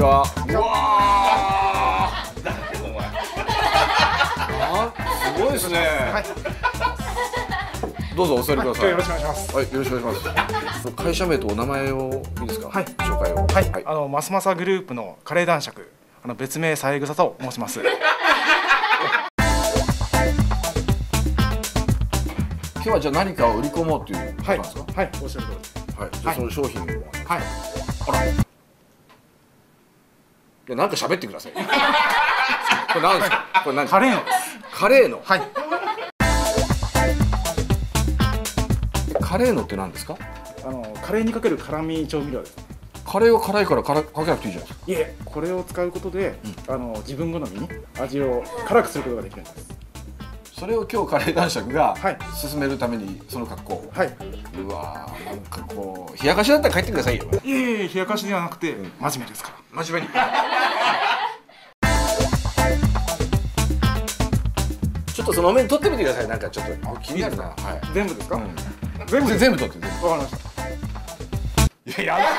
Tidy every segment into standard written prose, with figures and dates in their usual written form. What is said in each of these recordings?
は。うわー。誰お前。あ、すごいですね。はい。どうぞお座りください。よろしくお願いします。はい、よろしくお願いします。会社名とお名前をいいですか。はい。紹介を。はい。マスマサグループのカレー男爵、別名三枝と申します。今日はじゃあ何かを売り込もうということなんですか。はい。おっしゃる通りです。はい。じゃあその商品を。はい。あら。いや、なんか喋ってください。これ何ですか。これ何。カレーのです。カレーの。はい。カレーのって何ですか。カレーにかける辛味調味料です。カレーは辛いからかけなくていいじゃないですか。いえ、これを使うことで、自分好みに味を辛くすることができるんです。それを今日カレー男爵が進めるためにその格好。はい。うわー、なんかこう冷やかしだったら帰ってくださいよ。いえいえ、冷やかしではなくて、真面目ですから。真面目に。ちょっとそのお面取ってみてください。なんかちょっと気になるな。はい。全部ですか。全部取って。わかりました。いや、やだ。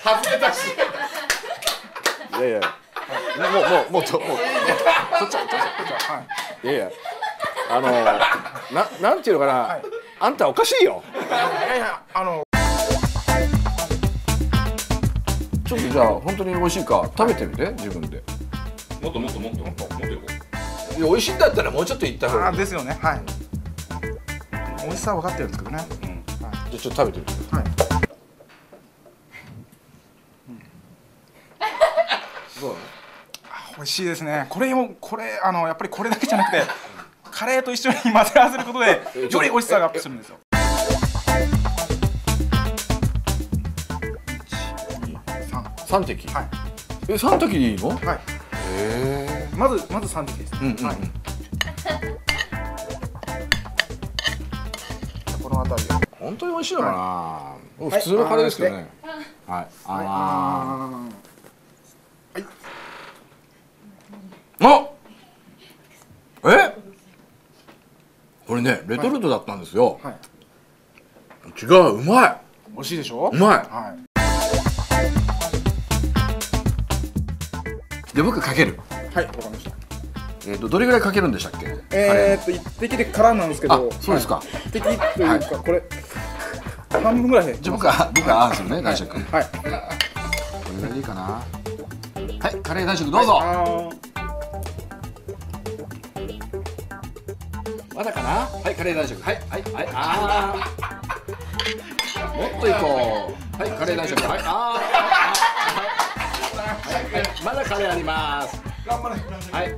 外れたし。いやいや。もう取っちゃう。はい。いやいや。なんていうのかな。あんたおかしいよ。いやちょっとじゃあ本当に美味しいか食べてみて自分で。もっとよ。いや、美味しいんだったらもうちょっといった方がいい。ですよね。はい。美味しさは分かってるんですけどね。じゃあちょっと食べてみて。はい。そう。美味しいですね。これやっぱりこれだけじゃなくてカレーと一緒に混ぜ合わせることでより美味しさがアップするんですよ。3滴。はい。3滴でいいの？はい。へえ。まず3滴です。はい。この辺りを。本当に美味しいのかな。普通のカレーですけどね。はい。あ。これね、レトルトだったんですよ。違う、うまい。美味しいでしょ。うまい。はい。で、僕かける。はい、わかりました。どれぐらいかけるんでしたっけ。一滴で空なんですけど。そうですか。一滴というか、これ。半分ぐらいで。じゃ、僕はですよね、男爵。はい。これぐらいでいいかな。はい、カレー男爵どうぞ。まだかな。はい、カレー男爵。はい。もっといこう。はい、カレー男爵。はい。まだカレーあります。頑張れ。はい。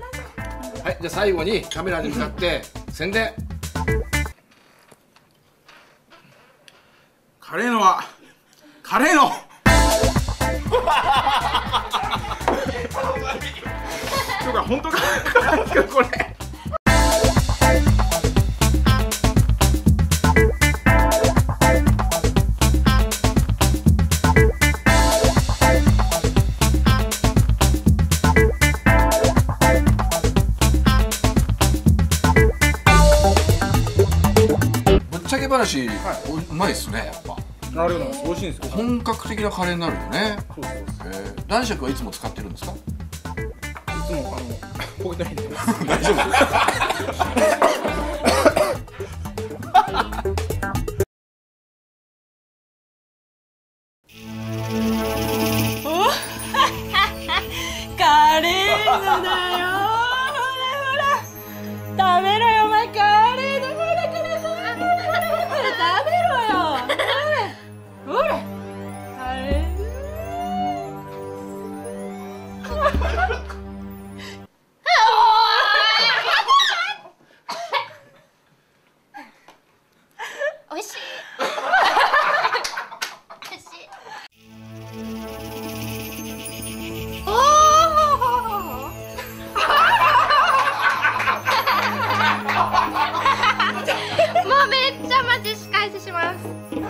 はい、じゃあ最後にカメラに向かって宣伝。カレーのはカレーの。今日が本当かなんですかこれ。ぶっちゃけ話、うまいですね、やっぱ。ありがとうございます。美味しいんですよ。本格的なカレーになるよね。そうです。男爵はいつも使ってるんですか。いつもポケットに入れてます。大丈夫。カレーのだよ。ほら食べろよお前。カレーのほら食べろよ。ほらカレー。美味しい。もうめっちゃマジ仕返しします。ごめん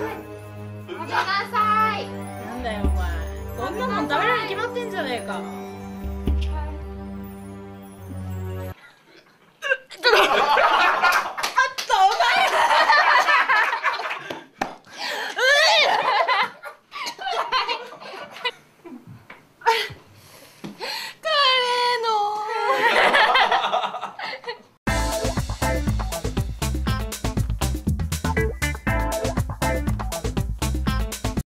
なさい。なんだよお前。こんなの食べるに決まってんじゃねえか。